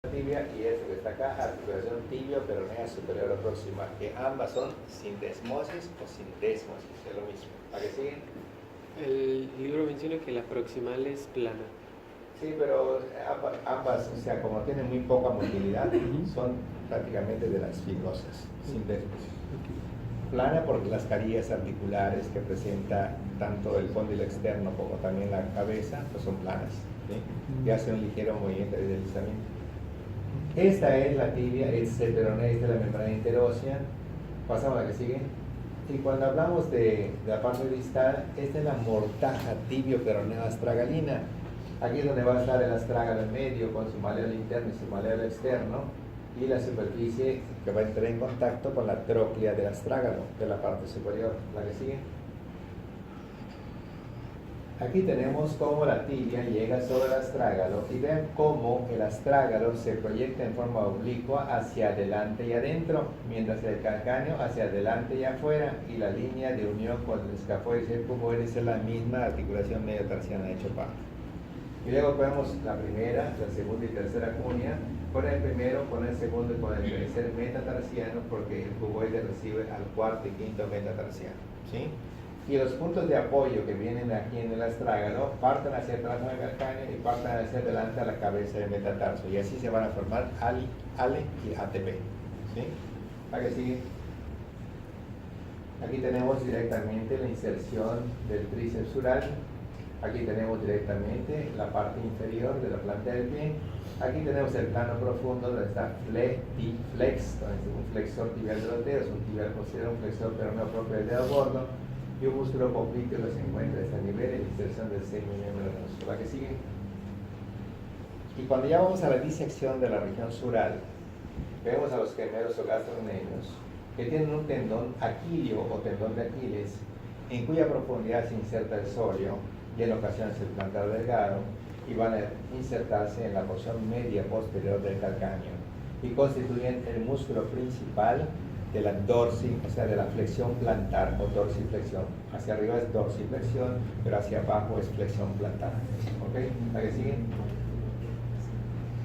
tibia y esta que está acá, articulación tibio-peronea superior o proximal, que ambas son sindesmosis o sindesmosis, es lo mismo. ¿Para qué siguen? El libro menciona que la proximal es plana. Sí, pero ambas, o sea, como tienen muy poca motilidad, son prácticamente de las fibrosas, sindesmosis. Plana porque las carillas articulares que presenta tanto el cóndilo externo como también la cabeza, pues son planas, ¿sí? Y hacen un ligero movimiento de deslizamiento. Esta es la tibia, es el peroneo, esta es la membrana interósea. Pasamos a la que sigue. Y cuando hablamos de la parte distal, esta es la mortaja tibio-peroneo astragalina. Aquí es donde va a estar el astrágalo en medio con su maléolo interno y su maléolo externo, y la superficie que va a entrar en contacto con la tróclea del astrágalo, de la parte superior. La que sigue. Aquí tenemos cómo la tibia llega sobre el astrágalo y vean cómo el astrágalo se proyecta en forma oblicua hacia adelante y adentro, mientras el calcáneo hacia adelante y afuera, y la línea de unión con el escafoides y el cuboides es la misma articulación medio-tarsiana de Chopin. Y luego vemos la primera, la segunda y tercera cuña, con el primero, con el segundo y con el tercer metatarsiano, porque el cuboide recibe al cuarto y quinto metatarsiano, ¿sí? Y los puntos de apoyo que vienen aquí en el astrágalo parten hacia atrás en el calcáneo y parten hacia adelante a la cabeza del metatarso, y así se van a formar ALE y ATP, ¿sí? ¿Para qué sigue? Aquí tenemos directamente la inserción del tríceps sural. Aquí tenemos directamente la parte inferior de la planta del pie. Aquí tenemos el plano profundo donde está flex, donde es un flexor tibial de los dedos, un tibial posterior, un flexor peroneo propio del dedo gordo, y un músculo popliteo que se encuentra a este nivel en la inserción del semimiembro de la que sigue. Y cuando ya vamos a la disección de la región sural, vemos a los gemelos o gastrocnemios que tienen un tendón aquilio o tendón de Aquiles, en cuya profundidad se inserta el sóleo y en ocasiones el plantar delgado, y van a insertarse en la porción media posterior del calcáneo y constituyen el músculo principal de la o sea, de la flexión plantar o dorsiflexión. Hacia arriba es dorsiflexión, pero hacia abajo es flexión plantar. ¿Ok? ¿La que sigue?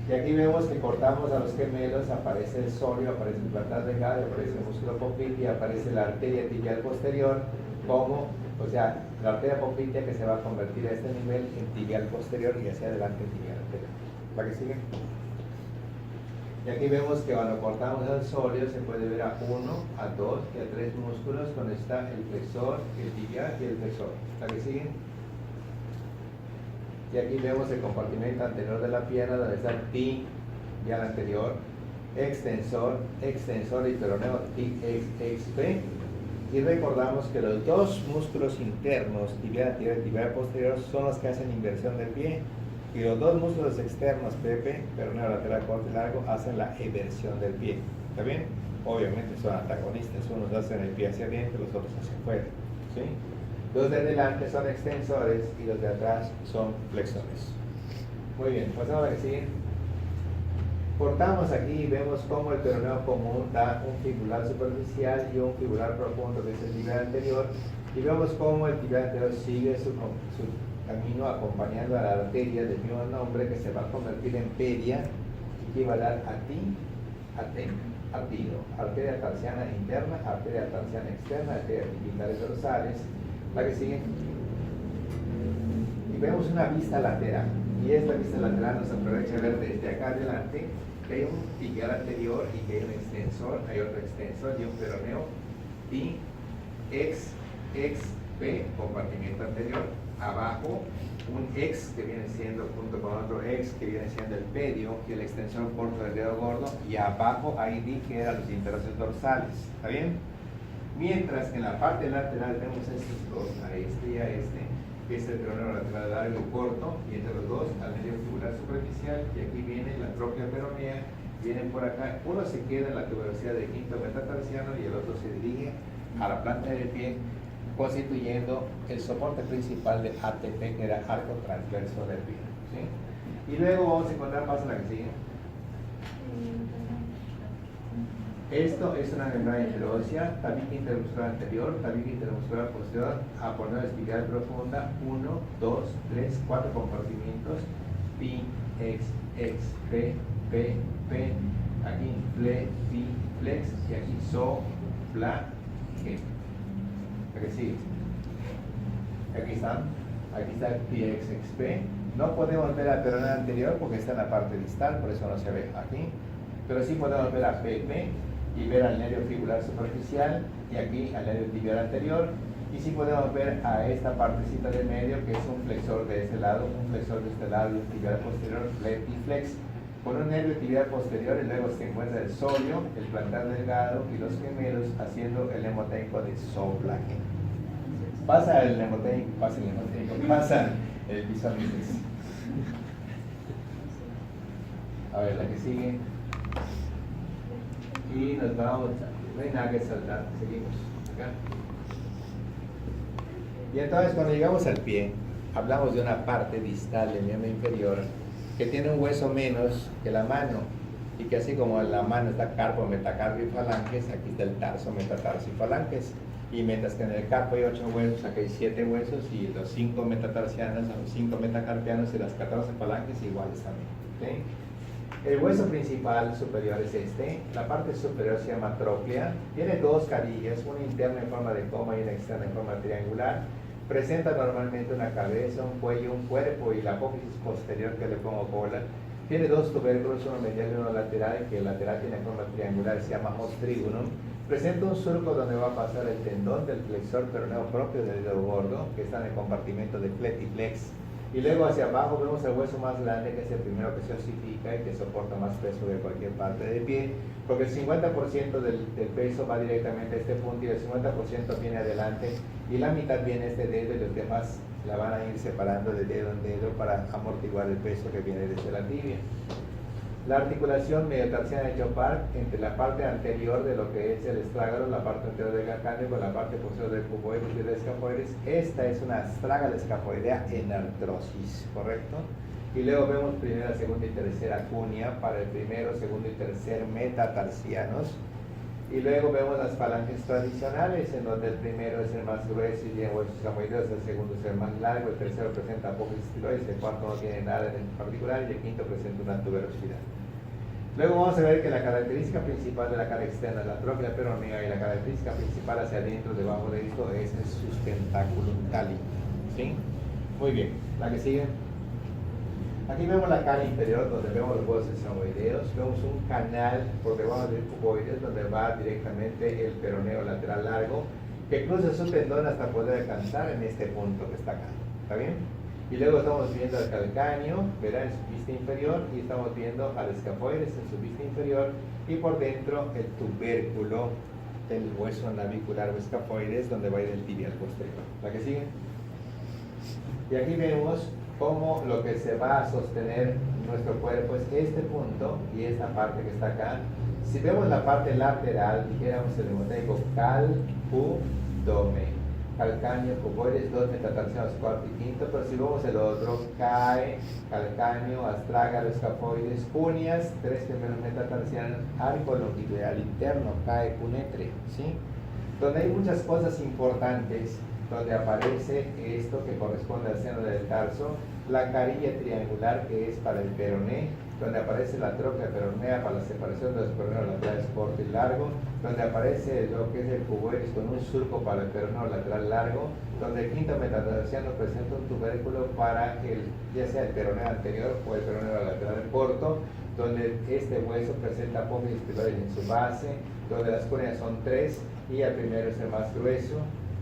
Y aquí vemos que cortamos a los gemelos, aparece el sóleo, aparece el plantar delgado, aparece el músculo popliteo, aparece la arteria tibial posterior, como, o sea, la arteria poplitea que se va a convertir a este nivel en tibial posterior y hacia adelante en tibial anterior. ¿La que sigue? Y aquí vemos que cuando cortamos el sóleo se puede ver a 1, a 2 y a 3 músculos, donde está el flexor, el tibial y el flexor. ¿La que sigue? Y aquí vemos el compartimento anterior de la pierna, donde está el tibial anterior, extensor y peroneo, TXP. Y recordamos que los dos músculos internos, tibial anterior y tibial posterior, son los que hacen inversión del pie. Y los dos músculos externos, PP, peroneo lateral corto y largo, hacen la eversión del pie. ¿Está bien? Obviamente son antagonistas. Unos hacen el pie hacia adentro, los otros hacia afuera. ¿Sí? Los de adelante son extensores y los de atrás son flexores. Muy bien, pasamos a la que sigue. Cortamos aquí y vemos cómo el peroneo común da un fibular superficial y un fibular profundo, que es el tibial anterior, y vemos cómo el tibial anterior sigue su camino acompañando a la arteria del mismo nombre, que se va a convertir en pedia y que va a dar artirio, arteria tarsiana interna, arteria tarsiana externa, arteria tibulares dorsales. La que sigue. Y vemos una vista lateral, y esta vista lateral nos aprovecha a ver desde acá adelante que hay un tibial anterior y que hay un extensor, hay otro extensor y un peroneo, y P, compartimiento anterior, abajo un X que viene siendo junto con otro X que viene siendo el pedio y el extensor corto del dedo gordo, y abajo ahí di que eran los interosseos dorsales. ¿Está bien? Mientras que en la parte lateral vemos estos dos, a este y a este, que es el peroneo lateral largo y corto, y entre los dos al medio fibular superficial, y aquí viene la tróclea peronea, vienen por acá, uno se queda en la tuberosidad del quinto metatarsiano y el otro se dirige a la planta del pie, constituyendo el soporte principal del ATP, que era arco transverso del pie. ¿Sí? Y luego vamos a encontrar, pasa la que sigue. Esto es una membrana interósea, tabique intermuscular anterior, tabique intermuscular posterior, aporneo espiral profunda, 1, 2, 3, 4 compartimientos, P, X, P, P, P, aquí fle, fi, flex, y aquí so, fla, G. ¿A que sigue? Aquí están, aquí está el PX, XP. No podemos ver al peroné anterior porque está en la parte distal, por eso no se ve aquí. Pero sí podemos ver a PP y ver al nervio fibular superficial y aquí al nervio tibial anterior. Y sí podemos ver a esta partecita del medio que es un flexor de este lado, un flexor de este lado y un tibial posterior, flex. Con un nervio tibial posterior y luego se encuentra el solio, el plantar delgado y los gemelos haciendo el hemoténico de Soblage. Pasa el hemoténico, pasa el bisómides. A ver, la que sigue. Y nos vamos, no hay nada que saltar, seguimos acá. Y entonces cuando llegamos al pie, hablamos de una parte distal del miembro inferior que tiene un hueso menos que la mano, y que así como en la mano está carpo, metacarpio y falanges, aquí está el tarso, metatarso y falanges. Y mientras que en el carpo hay 8 huesos, aquí hay 7 huesos, y los 5 metatarsianos, los 5 metacarpianos y las 14 falanges iguales también. ¿Sí? El hueso principal superior es este, la parte superior se llama tróclea, tiene dos carillas, una interna en forma de coma y una externa en forma triangular. Presenta normalmente una cabeza, un cuello, un cuerpo y la apófisis posterior que le pongo cola. Tiene dos tubérculos, uno medial y uno lateral, que el lateral tiene forma triangular, se llama ostrigunum. Presenta un surco donde va a pasar el tendón del flexor peroneo propio del dedo gordo, que está en el compartimento de fletiflex. Y luego hacia abajo vemos el hueso más grande, que es el primero que se osifica y que soporta más peso de cualquier parte del pie, porque el 50% del peso va directamente a este punto y el 50% viene adelante y la mitad viene a este dedo y los demás la van a ir separando de dedo en dedo para amortiguar el peso que viene desde la tibia. La articulación mediotarsiana de Chopard entre la parte anterior de lo que es el estrágalo, la parte anterior del calcáneo con la parte posterior del cuboides y del escafoides. Esta es una astrágala escafoidea en artrosis, ¿correcto? Y luego vemos primera, segunda y tercera cunea para el primero, segundo y tercer metatarsianos. Y luego vemos las falanges tradicionales, en donde el primero es el más grueso y tiene huesos escafoideos, el segundo es el más largo, el tercero presenta apófisis tiroides, el cuarto no tiene nada en particular y el quinto presenta una tuberosidad. Luego vamos a ver que la característica principal de la cara externa, la tróclea peronea, y la característica principal hacia adentro, debajo de esto, es el sustentaculum tali. ¿Sí? Muy bien. La que sigue. Aquí vemos la cara inferior, donde vemos los huesos escafoideos. Vemos un canal por debajo del cuboides, donde va directamente el peroneo lateral largo, que cruza su tendón hasta poder alcanzar en este punto que está acá. ¿Está bien? Y luego estamos viendo al calcáneo, verá, en su vista inferior, y estamos viendo al escafoides en su vista inferior, y por dentro el tubérculo del hueso navicular o escafoides, donde va a ir el tibial posterior. ¿La que sigue? Y aquí vemos cómo lo que se va a sostener nuestro cuerpo es este punto y esta parte que está acá. Si vemos la parte lateral, dijéramos el hemoténico cal-pu-dome. Calcáneo, cuboides, 2 metatarsianos, cuarto y quinto, pero si vemos el otro, cae, calcáneo, astrágalo, escafoides, cuneas, 3 primeros metatarsianos, arco longitudinal interno, cae, cunetre, ¿sí? Donde hay muchas cosas importantes, donde aparece esto que corresponde al seno del tarso, la carilla triangular que es para el peroné, donde aparece la tróclea peronea para la separación de los peroneos laterales corto y largo, donde aparece lo que es el cuboides con un surco para el peroneo lateral largo, donde el quinto metatarsiano presenta un tubérculo para ya sea el peroneo anterior o el peroneo lateral corto, donde este hueso presenta apófisis tiroides en su base, donde las cúneas son 3 y el primero es el más grueso.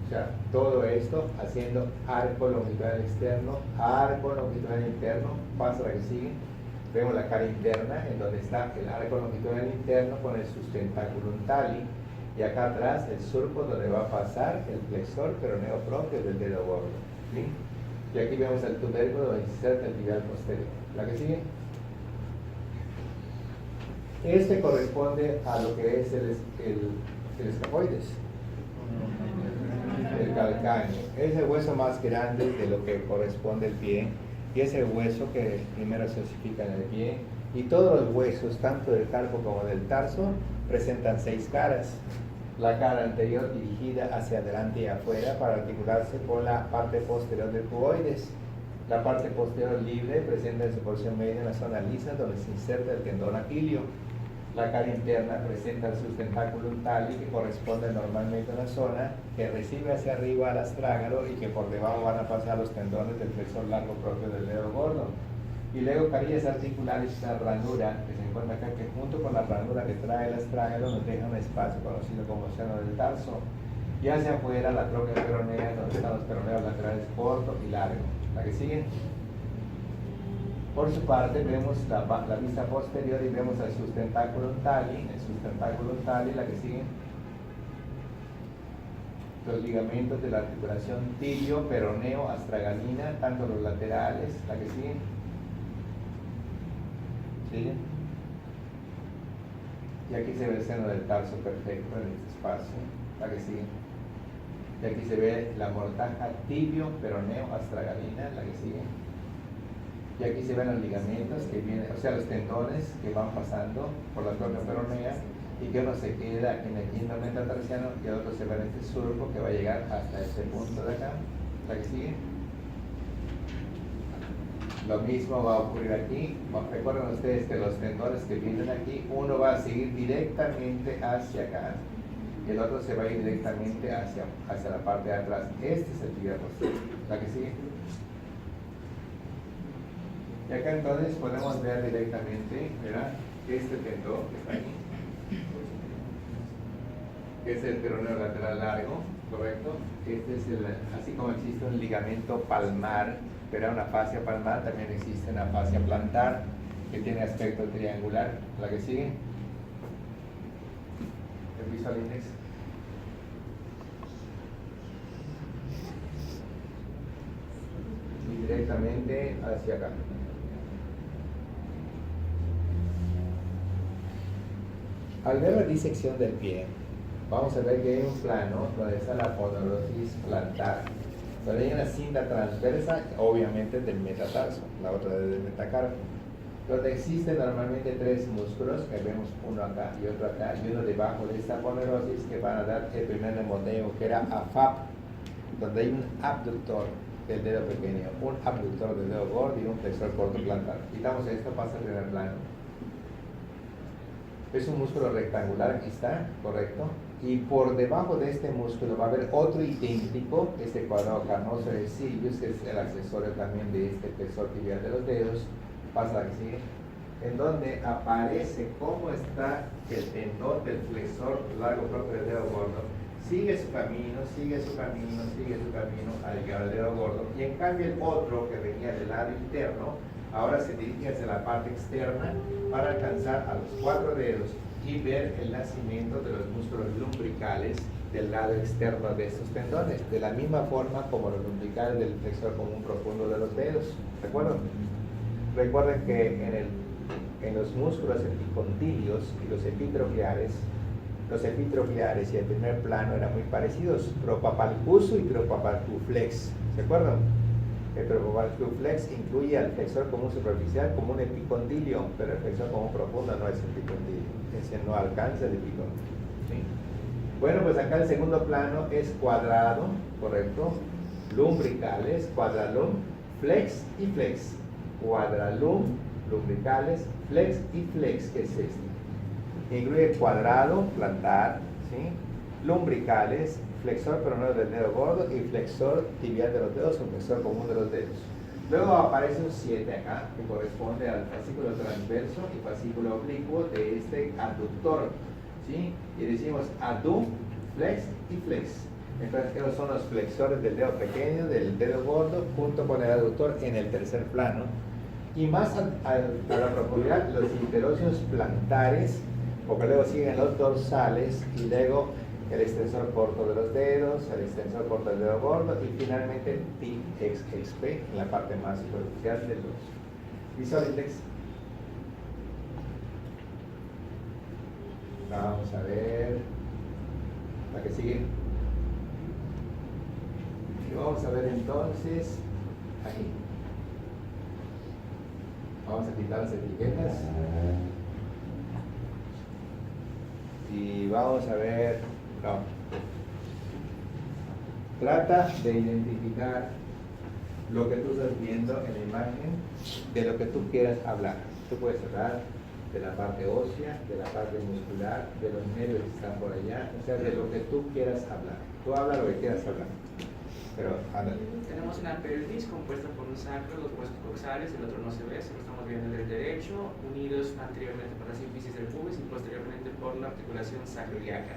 O sea, todo esto haciendo arco longitudinal externo, arco longitudinal interno, pasa la que sigue. Vemos la cara interna, en donde está el arco longitudinal interno con el sustentaculum tali, y acá atrás el surco donde va a pasar el flexor peroneo propio del dedo gordo. ¿Sí? Y aquí vemos el tubérculo donde se inserta el tibial posterior. ¿La que sigue? Este corresponde a lo que es el escafoides, el calcáneo. Es el hueso más grande de lo que corresponde al pie. Y es el hueso que primero se osifica en el pie, y todos los huesos, tanto del carpo como del tarso, presentan 6 caras. La cara anterior dirigida hacia adelante y afuera para articularse con la parte posterior del cuboides. La parte posterior libre presenta en su porción media una zona lisa donde se inserta el tendón aquilio. La cara interna presenta el sustentáculo tali, que corresponde normalmente a una zona que recibe hacia arriba al astrágalo y que por debajo van a pasar los tendones del flexor largo propio del dedo gordo. Y luego carillas articulares, una ranura que se encuentra acá, que junto con la ranura que trae el astrágalo nos deja un espacio conocido como seno del tarso. Y hacia afuera la trochlea peronea, donde están los peroneos laterales corto y largo. La que sigue. Por su parte vemos la vista posterior y vemos el sustentáculo tali, la que sigue. Los ligamentos de la articulación tibio, peroneo, astragalina, tanto los laterales, la que sigue. ¿Sigue? Y aquí se ve el seno del tarso perfecto en este espacio, la que sigue. Y aquí se ve la mortaja tibio, peroneo, astragalina, la que sigue. Y aquí se ven los ligamentos que vienen, o sea, los tendones que van pasando por la trochlea peronea y que uno se queda en el quinto metatarsiano y el otro se ve en este surco que va a llegar hasta este punto de acá, la que sigue. Lo mismo va a ocurrir aquí. Recuerden ustedes que los tendones que vienen aquí, uno va a seguir directamente hacia acá y el otro se va a ir directamente hacia la parte de atrás. Este es el tibia posterior, la que sigue. Y acá entonces podemos ver directamente, ¿verdad? Este tendón que está aquí, que es el peroneo lateral largo, ¿correcto? Este es así como existe un ligamento palmar, pero una fascia palmar, también existe una fascia plantar que tiene aspecto triangular. La que sigue. El visual index. Y directamente hacia acá. Al ver la disección del pie, vamos a ver que hay un plano donde está la poneurosis plantar, donde hay una cinta transversa, obviamente del metatarso, la otra del metacarpo, donde existen normalmente tres músculos, que vemos uno acá y otro acá, y uno debajo de esta poneurosis que van a dar el primer nemoteo, que era AFAP, donde hay un abductor del dedo pequeño, un abductor del dedo gordo y un flexor corto plantar. Quitamos esto, pasa al primer plano. Es un músculo rectangular, aquí está, correcto. Y por debajo de este músculo va a haber otro idéntico, este cuadrado carnoso de Silius, que es el accesorio también de este flexor tibial de los dedos. Pasa a la que sigue. En donde aparece cómo está el tendón del flexor largo propio del dedo gordo. Sigue su camino, sigue su camino, sigue su camino al llegar al dedo gordo. Y en cambio el otro, que venía del lado interno, ahora se dirige hacia la parte externa para alcanzar a los cuatro dedos y ver el nacimiento de los músculos lumbricales del lado externo de estos tendones, de la misma forma como los lumbricales del flexor común profundo de los dedos. Recuerden que en los músculos epicondilios y los epitrogliares y el primer plano eran muy parecidos, propapalcuso y propapalcuflex. ¿Se acuerdan? El propapalcuflex incluye al flexor común superficial como un epicondilio, pero el flexor común profundo no es epicondilio, ese no alcanza el epicondilio. ¿Sí? Bueno, pues acá el segundo plano es cuadrado, ¿correcto? Lumbricales, cuadralum, flex y flex. Cuadralum, lumbricales, flex y flex, que es este. Incluye cuadrado, plantar, ¿sí? Lumbricales, flexor peroneo del dedo gordo y flexor tibial de los dedos o flexor común de los dedos. Luego aparece un 7 acá, que corresponde al fascículo transverso y fascículo oblicuo de este adductor, ¿sí? Y decimos addu, flex y flex. Entonces, esos son los flexores del dedo pequeño, del dedo gordo, junto con el adductor en el tercer plano. Y más a la profundidad, los interóseos plantares, porque luego siguen los dorsales y luego el extensor corto de los dedos, el extensor corto del dedo gordo y finalmente TXXP en la parte más superficial del dorso. Visual index. Vamos a ver la que sigue. Y vamos a ver entonces aquí. Vamos a quitar las etiquetas. Y vamos a ver, no. Trata de identificar lo que tú estás viendo en la imagen, de lo que tú quieras hablar. Tú puedes hablar de la parte ósea, de la parte muscular, de los nervios que están por allá, o sea, de lo que tú quieras hablar. Tú habla lo que quieras hablar. Pero, ándale. Tenemos una pelvis compuesta por un sacro, dos huesos coxales, el otro no se ve, solo estamos viendo el derecho, unidos anteriormente por la sínfisis del pubis y posteriormente por la articulación sacroiliaca.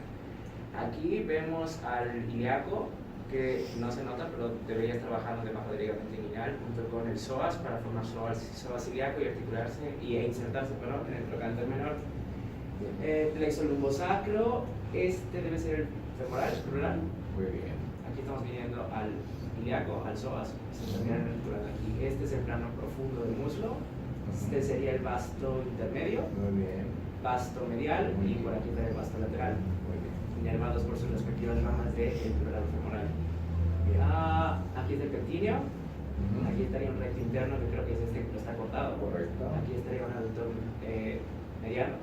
Aquí vemos al ilíaco, que no se nota, pero debería estar trabajando debajo del ligamento inguinal junto con el psoas para formar psoas ilíaco y articularse e insertarse en el trocánter menor. Plexo lumbosacro, este debe ser el femoral, plural. Muy bien. Aquí estamos viendo al ilíaco, al psoas, se termina articulando aquí. Este es el plano profundo del muslo. Este sería el vasto intermedio, Muy bien. vasto medial y por aquí está el vasto lateral, Muy bien. inervados por sus respectivas ramas del plural femoral. Aquí está el pectíneo, aquí estaría un recto interno que creo que es este que está cortado. Correcto. Aquí estaría un aductor mediano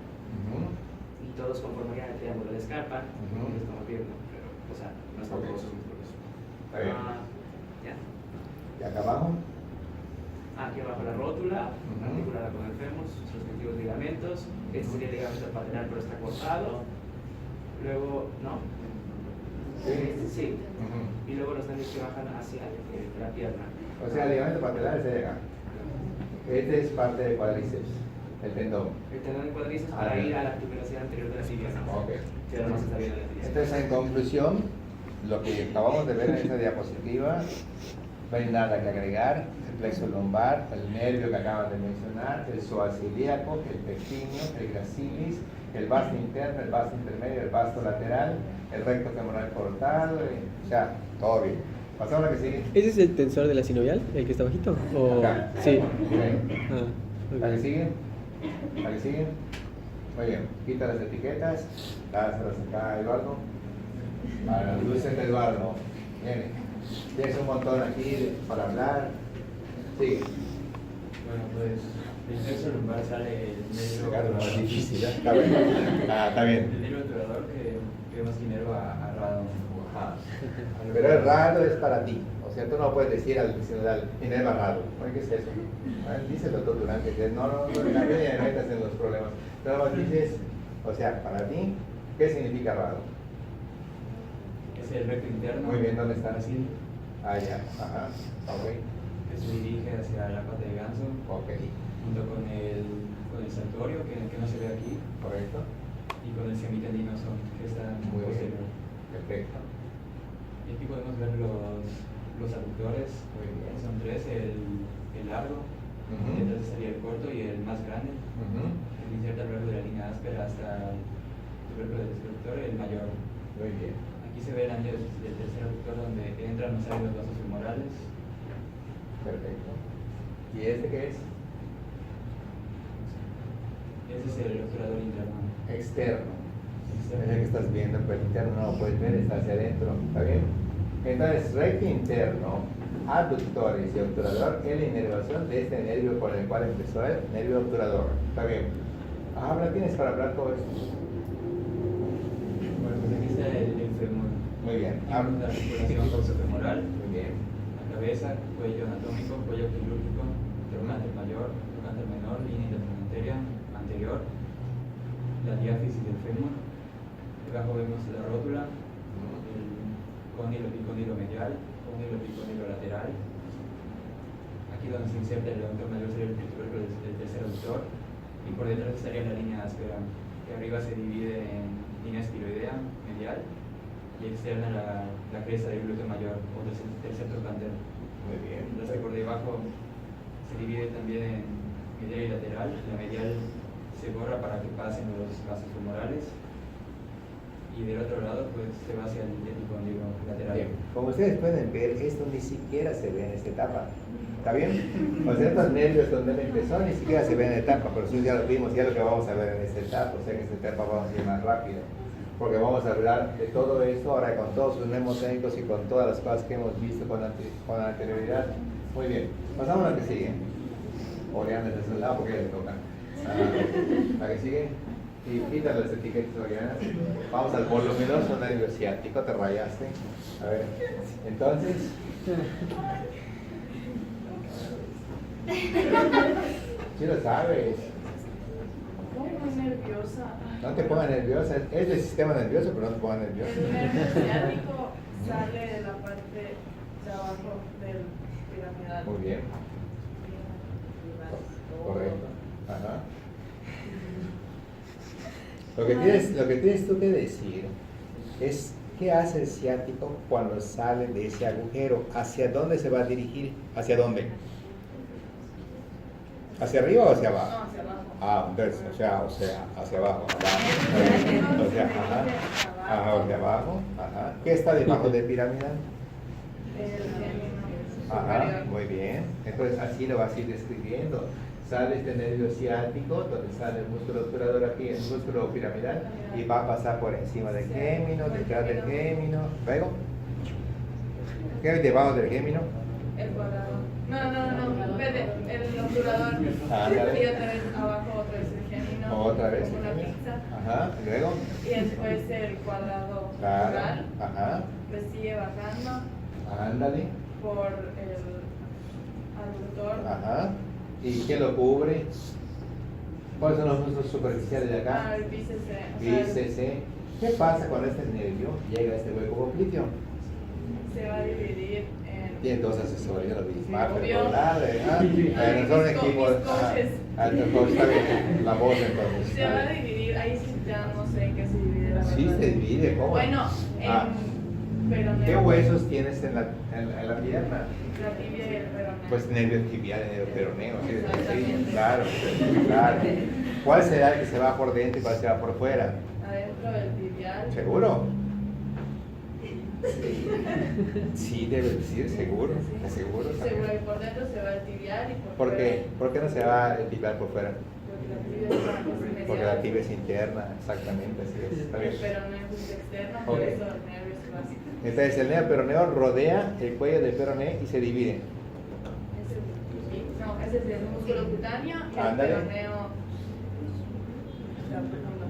y todos conformarían el triángulo de Scarpa, como lo estamos viendo, pero o sea, no estamos todos juntos. Está bien. Ya. ¿Y acá abajo? Aquí abajo la rótula, articulada con el fémur, sus respectivos ligamentos. Este sería el ligamento paternal, pero está cortado. Luego, ¿no? Sí. Y luego los nervios que bajan hacia la pierna. O sea, el ligamento patelar es de acá. Este es parte del cuádriceps, el tendón. El tendón de cuádriceps para ir a la articulación anterior de la tibia, ¿no? Ok. Que además está bien en la tibia. Entonces, en conclusión, lo que acabamos de ver en esta diapositiva, no hay nada que agregar. El plexo lumbar, el nervio que acaban de mencionar, el psoas ilíaco, el pectíneo, el gracilis, el vasto interno, el vasto intermedio, el vasto lateral, el recto femoral cortado, o sea, todo bien. Pasamos a la que sigue. ¿Ese es el tensor de la sinovial, el que está bajito? ¿O... Acá. Sí. Bien. Ah, ¿La que ok. sigue? ¿La que sigue? Muy bien. Quita las etiquetas. Dáselas acá a Eduardo. Para lucete Eduardo. Viene. Tienes un montón aquí para hablar. Sigue. Bueno, pues del plexo lumbar sale el Claro, más nervio, difícil, ¿eh? Está bien. Está bien. el nervio obturador que vemos que nervio agarrado. Ajá. Pero el raro es para ti. O sea, tú no puedes decir al diccionario, Minerva raro. ¿Qué es eso? Dice el doctor Durán que no le metas en los problemas. Nada más dices, o sea, para ti, ¿qué significa raro? Es el recto interno. Muy bien, ¿dónde está? Así, Ah, ya. Ajá. Ok. que se dirige hacia la pata de ganso, Ok. junto con el sartorio, que no se ve aquí, Correcto. y con el semitendinoso, que está Muy bien. posterior. Perfecto. Y aquí podemos ver los aductores, Muy bien. son tres, el largo, detrás estaría el corto y el más grande. El inserta a lo largo de la línea áspera hasta el tubérculo del destructor, el mayor. Muy bien. Aquí se ve el anillo del tercer aductor donde entran o salen los vasos femorales. Perfecto. ¿Y este qué es? Ese es el obturador interno. Externo. Es el que estás viendo, pero el interno no lo puedes ver, está hacia adentro. ¿Está bien? Entonces, recto interno, abductores y obturador es la inervación de este nervio por el cual empezó el nervio obturador. ¿Está bien? Habla, tienes para hablar todo esto. Bueno, pues aquí está el fémur. Muy bien. La articulación coxofemoral, Muy bien. la cabeza, cuello anatómico, cuello quirúrgico, trocánter mayor, trocánter menor, línea interplanetaria anterior, la diáfisis del fémur. Debajo vemos la rótula, el cóndilo bicóndilo medial, cóndilo bicóndilo lateral. Aquí donde se inserta el aductor mayor sería el tubérculo del tercer aductor, y por detrás estaría la línea áspera, que arriba se divide en línea espiroidea medial y externa la cresta del glúteo mayor o tercer trocánter. Muy bien. Mientras que por debajo se divide también en medial y lateral. La medial se borra para que pasen los vasos femorales y del otro lado pues se va hacia el epicóndilo lateral. Bien. Como ustedes pueden ver, esto ni siquiera se ve en esta etapa. ¿Está bien? O sea, estos nervios donde él empezó ni siquiera se ven en etapa, pero eso ya lo vimos, ya lo que vamos a ver en esta etapa. O sea, en esta etapa vamos a ir más rápido, porque vamos a hablar de todo esto ahora con todos sus mnemotécnicos y con todas las cosas que hemos visto con anterioridad. Muy bien, pasamos a la que sigue. Oriana desde un lado porque ya le toca. La que sigue. Y quita las etiquetas orianas. Vamos al voluminoso nervio ciático, te rayaste. A ver, entonces, Sí lo sabes. Muy nerviosa. No te pongas nerviosa. Es del sistema nervioso, pero no te pongas nerviosa. El nervio ciático sale de la parte de abajo del piramidal. Muy bien. Correcto. Ajá. Lo que tienes tú que decir es qué hace el ciático cuando sale de ese agujero. ¿Hacia dónde se va a dirigir? ¿Hacia dónde? ¿Hacia arriba o hacia abajo? No, hacia abajo. Ah, entonces, hacia abajo. O sea, hacia, ajá, hacia abajo. Ajá. ¿Qué está debajo del piramidal? El gémino Ajá, superior. muy bien. Entonces así lo vas a ir describiendo. Sale este nervio ciático, donde sale el músculo obturador aquí, el músculo piramidal, y va a pasar por encima del gémino, detrás del gémino. Luego, ¿qué hay debajo del gémino? El cuadrado. No, espérate, el obturador. Ándale. Y otra vez abajo, otra vez el gémino. Otra vez como el una gémino. pizza. Ajá, y luego, Y después el cuadrado claro, ocular. ajá, Le sigue bajando ándale, por el aductor. ajá. ¿Y quién lo cubre? ¿Cuáles son los músculos superficiales de acá? El bíceps. Bíceps. ¿Qué pasa cuando este nervio llega a este hueco popliteo? Se va a dividir en. Tiene dos accesorios, lo vi. Sí, Marca, obvio. ¿verdad? Bueno, son Mis equipos. coaches. Está bien, la voz entonces. Se va a dividir, ahí sí ya no sé en qué se divide la Sí, verdad. se divide, ¿cómo? Bueno, Ah. peroneo. ¿Qué huesos tienes en la pierna? La tibia y el peroneo. Pues nervio tibial, nervio peroneo. Sí, Exactamente. claro, claro. ¿Cuál será el que se va por dentro y cuál se va por fuera? Adentro del tibial. ¿Seguro? Sí, debe decir, seguro. Sí. Seguro. Seguro, y por dentro se va el tibial y por ¿Por fuera. qué? ¿Por qué no se va el tibial por fuera? Porque la tibia es una cosa medial. Porque la tibia es interna, exactamente, así es. Está El bien. peroneo es externo, por Ok. eso el nervio es básico. Entonces el nervio peroneo rodea el cuello del peroné y se divide. Ese es el músculo cutáneo y Ándale. el peroneo está profundo.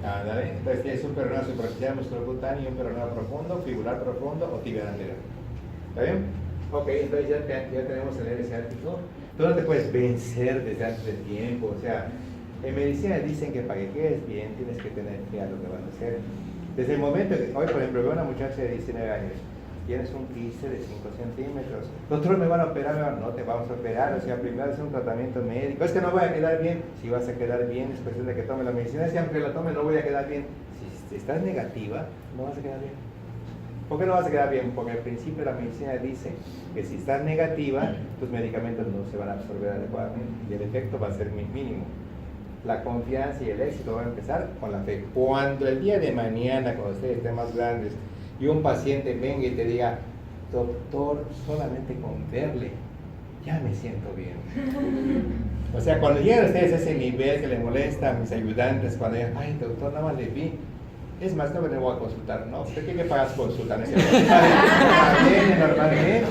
Ándale. Entonces tienes un peroneo superficial, músculo cutáneo, y un peroneo profundo, fibular profundo o tibial anterior. ¿Está bien? Ok, entonces ya tenemos el nervio ciático. Tú no te puedes vencer desde antes del tiempo. O sea, en medicina dicen que para que quedes bien tienes que tener claro lo que vas a hacer. Desde el momento que, hoy por ejemplo, veo a una muchacha de 19 años, tienes un quiste de 5 centímetros, doctor, me van a operar, no te vamos a operar, o sea, primero es un tratamiento médico, es que no voy a quedar bien, si vas a quedar bien, es cuestión de que tome la medicina, si aunque la tome no voy a quedar bien, si estás negativa, no vas a quedar bien. ¿Por qué no vas a quedar bien? Porque al principio la medicina dice que si estás negativa, tus medicamentos no se van a absorber adecuadamente y el efecto va a ser mínimo. La confianza y el éxito van a empezar con la fe. Cuando el día de mañana, cuando ustedes estén más grandes, y un paciente venga y te diga, doctor, solamente con verle, ya me siento bien. O sea, cuando llegan ustedes a ese nivel que le molesta a mis ayudantes, cuando digan, ay, doctor, nada más le vi. Es más, no me voy a consultar, ¿no? ¿Usted qué pagas consulta? ¿No es cierto? Viene normalmente,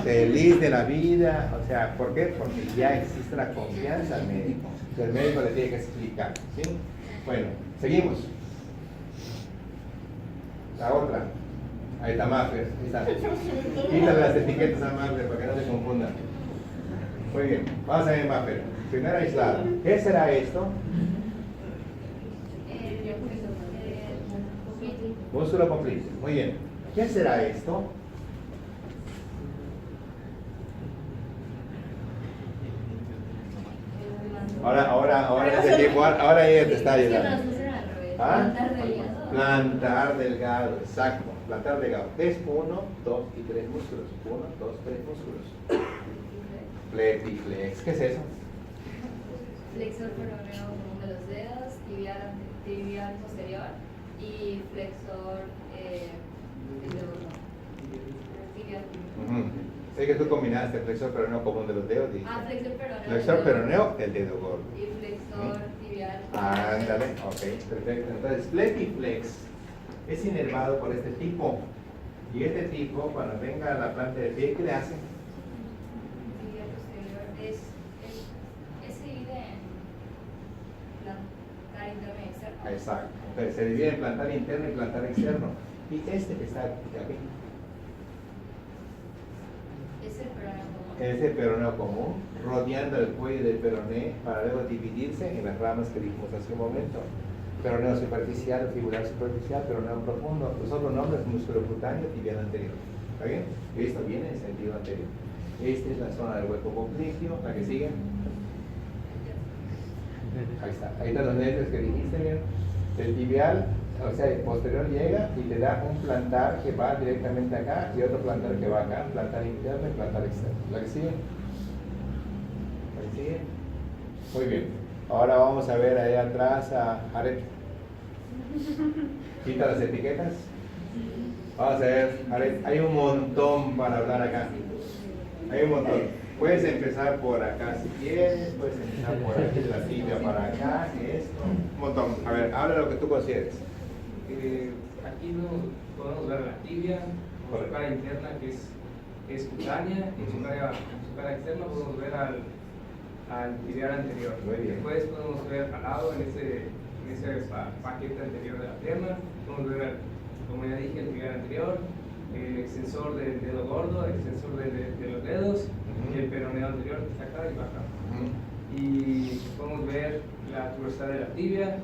feliz de la vida. O sea, ¿por qué? Porque ya existe la confianza al médico. El médico le tiene que explicar, ¿sí? Bueno, seguimos. La otra. Ahí está Maffer. Ahí está. Quítale las etiquetas a Maffer para que no se confundan. Muy bien. Vamos a ver Maffer. Primero aislado. ¿Qué será esto? Músculo popliteo. Muy bien. ¿Qué será esto? Ahora ella te está ayudando. ¿Ah? Plantar delgado, exacto. Plantar delgado. Es 1, 2 y 3 músculos. 1, 2, 3 músculos. Fletiflex. ¿Qué es eso? Flexor peroneo común de los dedos, tibial posterior y flexor tibial. Sé que tú combinaste flexor peroneo común de los dedos. Flexor peroneo. Flexor peroneo, el dedo gordo. Y flexor tibial. Ándale, ok, perfecto. Entonces, fletiflex es inervado por este tipo. Y este tipo, cuando venga a la planta del pie, ¿qué le hace? Tibial posterior es divide en plantar interno y externo. Exacto. Entonces, se divide en plantar interno y plantar externo. Y este que está aquí. Es el peroneo común. ese peroneo común, rodeando el cuello del peroné para luego dividirse en las ramas que dijimos hace un momento. Peroneo superficial, fibular superficial, peroneo profundo. Los otros nombres, músculo cutáneo, tibial anterior. ¿Está bien? Esto viene en sentido anterior. Esta es la zona del hueco popliteo, la que sigue. Ahí está. Ahí están los nervios que dijiste, bien. El tibial, o sea, el posterior llega y te da un plantar que va directamente acá y otro plantar que va acá, plantar interno y plantar externo. ¿La que sigue? ¿La que sigue? Muy bien. Ahora vamos a ver ahí atrás a Aret. Quita las etiquetas. Vamos a ver, Aret, hay un montón para hablar acá. Hay un montón. Puedes empezar por acá si quieres, puedes empezar por aquí, la tibia para acá, esto. Un montón. A ver, habla lo que tú consideres. Aquí podemos ver la tibia, su cara interna que es cutánea, y su cara externa podemos ver al tibial anterior. Muy bien. Después podemos ver al lado en ese paquete anterior de la pierna, podemos ver, como ya dije, el tibial anterior, el extensor del dedo gordo, el extensor de los dedos y el peroneo anterior que está acá y va acá. Y podemos ver la tuberosidad de la tibia,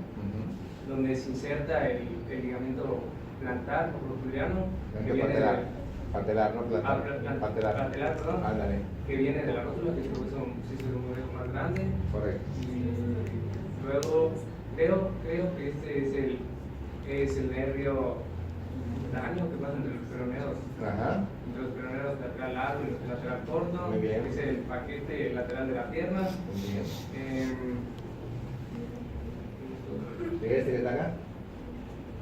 donde se inserta el ligamento plantar o rotuliano que viene patelar, no plantar. Patelar, perdón. Ándale. Que viene de la rótula, que es un hueso más grande. Correcto. Y luego creo que este es el nervio cutáneo que pasa entre los peroneos. Ajá. Entre los peroneos lateral largo y los lateral corto. Muy bien. Es el paquete lateral de la pierna. Muy bien. ¿De este que está acá?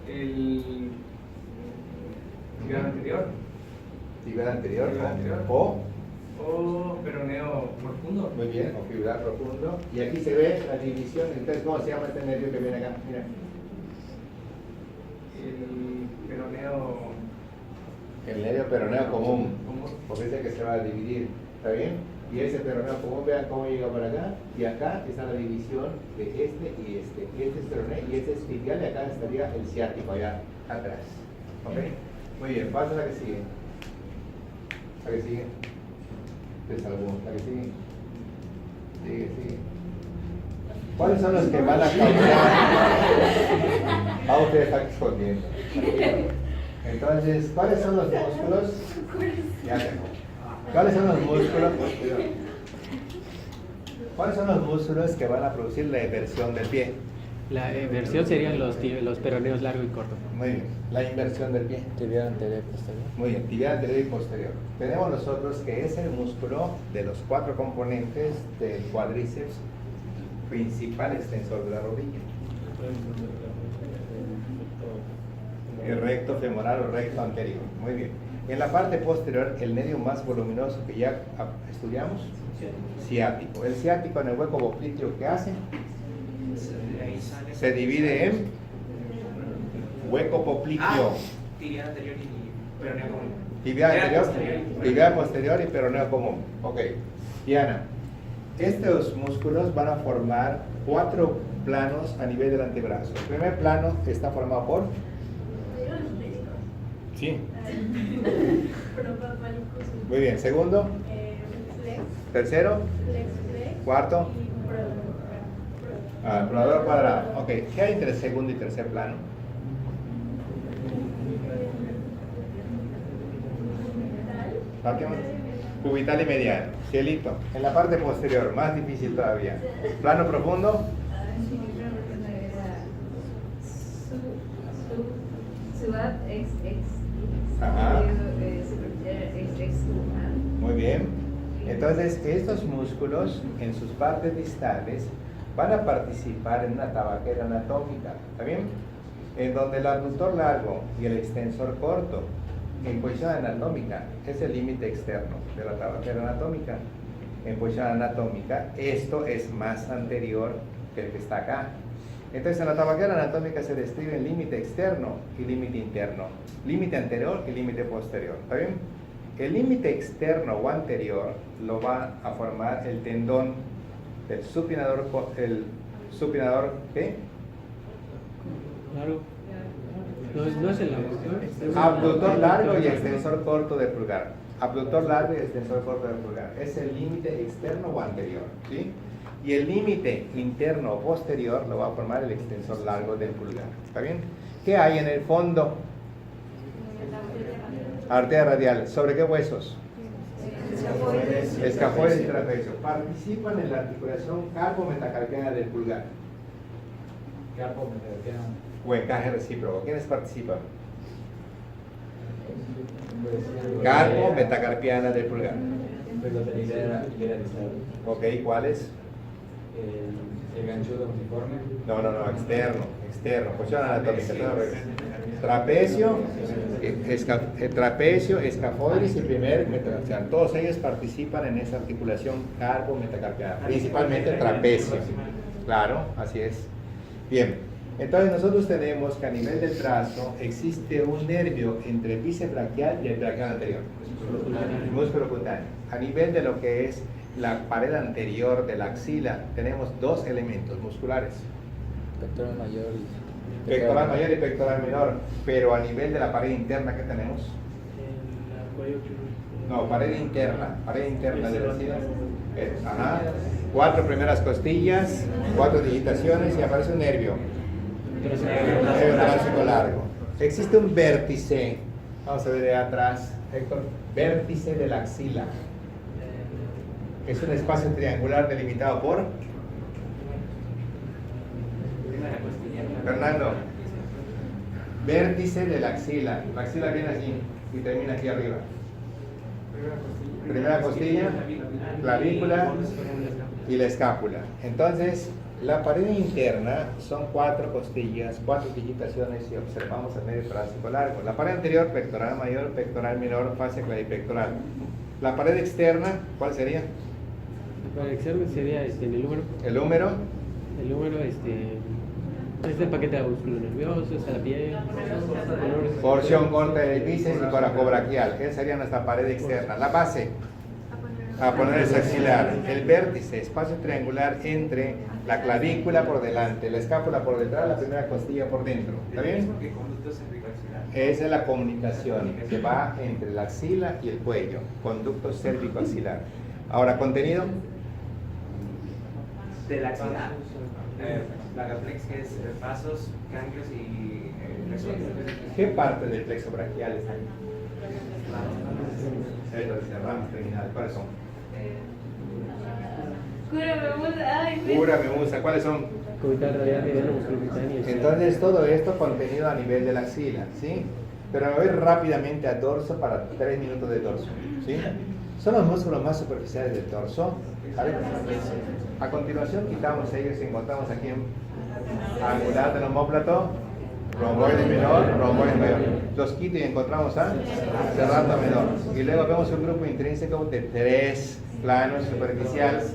El tibial anterior Tibial anterior. Tibial anterior. O, peroneo profundo. muy bien, o fibular profundo. Y aquí se ve la división. Entonces, ¿cómo se llama este nervio que viene acá? Mira. El peroneo El nervio peroneo común. común. Porque dice que se va a dividir. ¿Está bien? Y ese peroneo común, vean cómo llega para acá. Y acá está la división de este y este. Este es peroneo y este es tibial y acá estaría el ciático allá atrás. ¿Ok? Muy bien, pasa la que sigue. La que sigue. Te salvó. La que sigue. Sigue. ¿Cuáles son los que van a causar? Usted está escondiendo. Entonces, ¿cuáles son los músculos? Ya tengo. ¿Cuáles son los músculos? ¿Cuáles son los músculos que van a producir la inversión del pie? La inversión serían los peroneos largo y corto. Muy bien. La inversión del pie. Tibial anterior y posterior. Muy bien. Tibial anterior y posterior. Tenemos nosotros que es el músculo de los 4 componentes del cuádriceps principal extensor de la rodilla. El recto femoral o recto anterior. Muy bien. En la parte posterior, el nervio más voluminoso que ya estudiamos, ciático. El ciático en el hueco popliteo, ¿qué hace? Se divide en hueco popliteo. Tibial anterior y peroneo común. Tibial anterior, tibial posterior y peroneo común. Ok. Diana, estos músculos van a formar 4 planos a nivel del antebrazo. El primer plano está formado por... Sí. Muy bien. Segundo. Tercero. Cuarto. Pronador cuadrado. Ok. ¿Qué hay entre el segundo y tercer plano? Cubital y mediano. Cielito. En la parte posterior, más difícil todavía. Plano profundo. Ajá. Muy bien. Entonces, estos músculos en sus partes distales van a participar en una tabaquera anatómica. ¿Está bien? En donde el abductor largo y el extensor corto, en posición anatómica, es el límite externo de la tabaquera anatómica. En posición anatómica, esto es más anterior que el que está acá. Entonces, en la tabaquera anatómica se describe el límite externo y límite interno, límite anterior y límite posterior. ¿Está bien? El límite externo o anterior lo va a formar el tendón del supinador, ¿qué? Claro. No es el abductor. Abductor largo y extensor corto del pulgar. abductor largo y extensor corto del pulgar. Es el límite externo o anterior, ¿sí? Y el límite interno o posterior lo va a formar el extensor largo del pulgar. ¿Está bien? ¿Qué hay en el fondo? Arteria radial. ¿Sobre qué huesos? Escafoides y trapecio. Participan en la articulación carpo-metacarpiana del pulgar. Carpo, metacarpiano. O encaje recíproco. ¿Quiénes participan? Carpo-metacarpiana del pulgar. Ok, ¿cuáles? El ganchudo uniforme. No, externo, posición anatómica, todo al revés. Trapecio, escafoides y primer metacarpiano. Todos ellos participan en esa articulación carpo-metacarpiana, principalmente trapecio. Claro, así es. Bien, entonces nosotros tenemos que a nivel del brazo existe un nervio entre el bíceps braquial y el braquial anterior. El músculo cutáneo. A nivel de lo que es la pared anterior de la axila, tenemos dos elementos musculares. Pectoral mayor y Pectoral mayor y pectoral menor. Pero a nivel de la pared interna, ¿qué tenemos? No, pared interna de la axila. Ajá. 4 primeras costillas, 4 digitaciones y aparece un nervio. Nervio torácico largo. Existe un vértice, vamos a ver de atrás, Héctor, vértice de la axila. Es un espacio triangular delimitado por Fernando. Vértice de la axila. La axila viene así y termina aquí arriba. Primera costilla, clavícula y la escápula. Entonces, la pared interna son 4 costillas, 4 digitaciones y observamos el medio torácico largo. La pared anterior, pectoral mayor, pectoral menor, fascia clavipectoral. La pared externa, ¿cuál sería? Para el examen sería el húmero. El húmero. El húmero, es el paquete de músculo nervioso, está la piel. Porción corta del bíceps y coracobraquial. ¿Qué sería nuestra pared externa? La base. A poner el axilar. El vértice, espacio triangular entre la clavícula por delante, la escápula por detrás, la primera costilla por dentro. ¿Está bien? Esa es la comunicación que va entre la axila y el cuello. Conducto cérvico-axilar. Ahora, contenido. De la axila. Vagaplex, que es vasos, ganglios y plexo. ¿Qué parte del plexo braquial está ahí? Las ramas terminales, ¿cuáles son? Cúrame, musa, ¿cuáles son? Cubital radial, mediano, músculo cutáneo. Entonces todo esto contenido a nivel de la axila, ¿sí? Pero me voy rápidamente a dorso para 3 minutos de dorso, ¿sí? Son los músculos más superficiales del torso, ¿vale? A continuación quitamos ellos y encontramos aquí en angular del omóplato, romboide menor, romboide mayor. Los quito y encontramos a serrato menor. Y luego vemos un grupo intrínseco de 3 planos superficiales